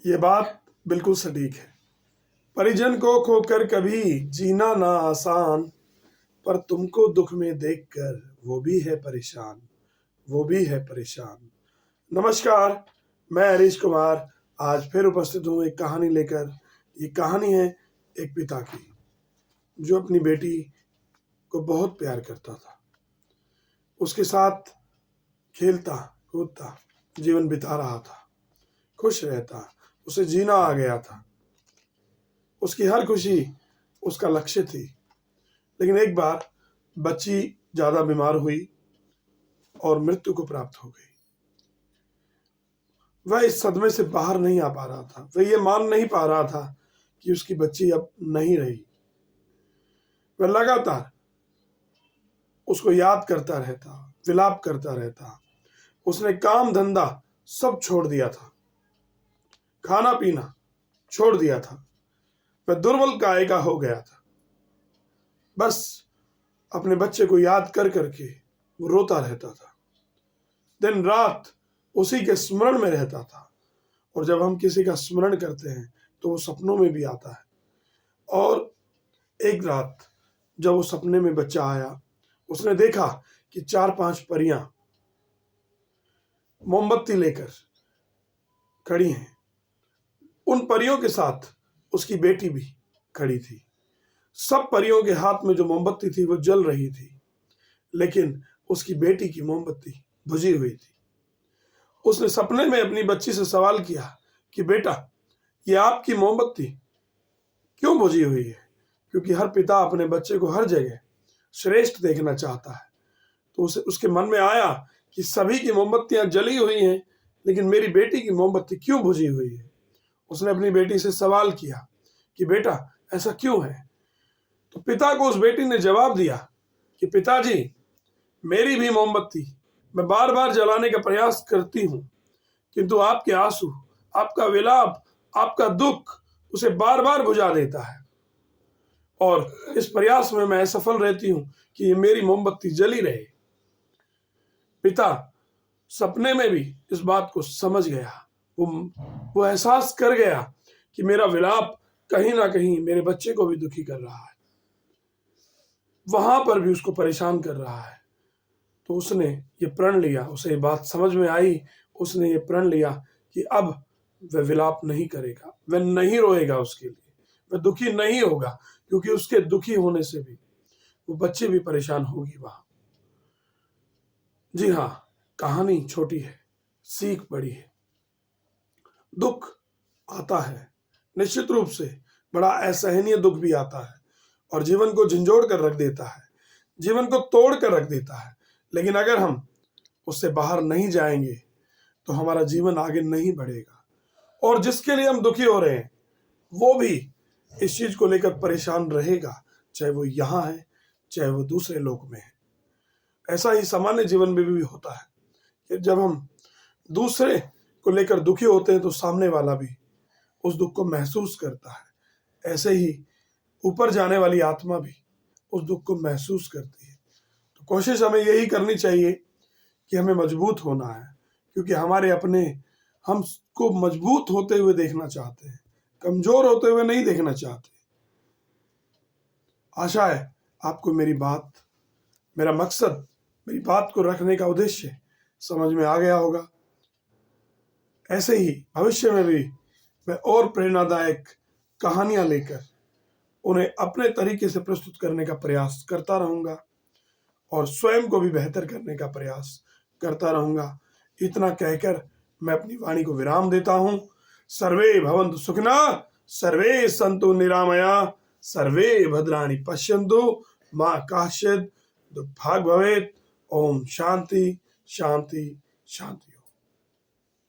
ये बात बिल्कुल सटीक है। परिजन को खोकर कभी जीना ना आसान, पर तुमको दुख में देखकर वो भी है परेशान, वो भी है परेशान। नमस्कार, मैं हरीश कुमार आज फिर उपस्थित हूँ एक कहानी लेकर। ये कहानी है एक पिता की जो अपनी बेटी को बहुत प्यार करता था। उसके साथ खेलता कूदता जीवन बिता रहा था, खुश रहता, उसे जीना आ गया था। उसकी हर खुशी उसका लक्ष्य थी। लेकिन एक बार बच्ची ज्यादा बीमार हुई और मृत्यु को प्राप्त हो गई। वह इस सदमे से बाहर नहीं आ पा रहा था। वह ये मान नहीं पा रहा था कि उसकी बच्ची अब नहीं रही। वह लगातार उसको याद करता रहता, विलाप करता रहता। उसने काम धंधा सब छोड़ दिया था, खाना पीना छोड़ दिया था। वह दुर्बल काया का हो गया था। बस अपने बच्चे को याद कर करके वो रोता रहता था, दिन रात उसी के स्मरण में रहता था। और जब हम किसी का स्मरण करते हैं तो वो सपनों में भी आता है। और एक रात जब वो सपने में बच्चा आया, उसने देखा कि 4-5 परियां मोमबत्ती लेकर खड़ी हैं। उन परियों के साथ उसकी बेटी भी खड़ी थी। सब परियों के हाथ में जो मोमबत्ती थी वो जल रही थी, लेकिन उसकी बेटी की मोमबत्ती बुझी हुई थी। उसने सपने में अपनी बच्ची से सवाल किया कि बेटा, ये आपकी मोमबत्ती क्यों बुझी हुई है? क्योंकि हर पिता अपने बच्चे को हर जगह श्रेष्ठ देखना चाहता है। तो उसके मन में आया कि सभी की मोमबत्तियां जली हुई हैं, लेकिन मेरी बेटी की मोमबत्ती क्यों बुझी हुई है? उसने अपनी बेटी से सवाल किया कि बेटा, ऐसा क्यों है? तो पिता को उस बेटी ने जवाब दिया कि पिताजी, मेरी भी मोमबत्ती मैं बार बार जलाने का प्रयास करती हूँ, किंतु आपके आंसू, आपका विलाप, आपका दुख उसे बार बार बुझा देता है। और इस प्रयास में मैं सफल रहती हूँ कि ये मेरी मोमबत्ती जली रहे। पिता सपने में भी इस बात को समझ गया। वो एहसास कर गया कि मेरा विलाप कहीं ना कहीं मेरे बच्चे को भी दुखी कर रहा है, वहां पर भी उसको परेशान कर रहा है। तो उसने ये प्रण लिया, उसे ये बात समझ में आई। उसने ये प्रण लिया कि अब वह विलाप नहीं करेगा, वह नहीं रोएगा उसके लिए, वह दुखी नहीं होगा, क्योंकि उसके दुखी होने से भी वो बच्चे भी परेशान होगी वहां। जी हाँ, कहानी छोटी है, सीख बड़ी है। दुख आता है, निश्चित रूप से बड़ा असहनीय दुख भी आता है और जीवन को झंझोड़ कर रख देता है, जीवन को तोड़ कर रख देता है। लेकिन अगर हम उससे बाहर नहीं जाएंगे तो हमारा जीवन आगे नहीं बढ़ेगा। और जिसके लिए हम दुखी हो रहे हैं वो भी इस चीज को लेकर परेशान रहेगा, चाहे वो यहाँ है चाहे वो दूसरे लोक में है। ऐसा ही सामान्य जीवन में भी होता है कि जब हम दूसरे को लेकर दुखी होते हैं तो सामने वाला भी उस दुख को महसूस करता है। ऐसे ही ऊपर जाने वाली आत्मा भी उस दुख को महसूस करती है। तो कोशिश हमें यही करनी चाहिए कि हमें मजबूत होना है, क्योंकि हमारे अपने हमको मजबूत होते हुए देखना चाहते हैं, कमजोर होते हुए नहीं देखना चाहते। आशा है आपको मेरी बात, मेरा मकसद, मेरी बात को रखने का उद्देश्य समझ में आ गया होगा। ऐसे ही भविष्य में भी मैं और प्रेरणादायक कहानियां लेकर उन्हें अपने तरीके से प्रस्तुत करने का प्रयास करता रहूंगा और स्वयं को भी बेहतर करने का प्रयास करता रहूंगा। इतना कहकर मैं अपनी वाणी को विराम देता हूं। सर्वे भवन्तु सुखिना, सर्वे सन्तु निरामया, सर्वे भद्राणि पश्यन्तु, मां काश्चित् दुर्भाग् भवेत्। ओम शांति शांति शांति।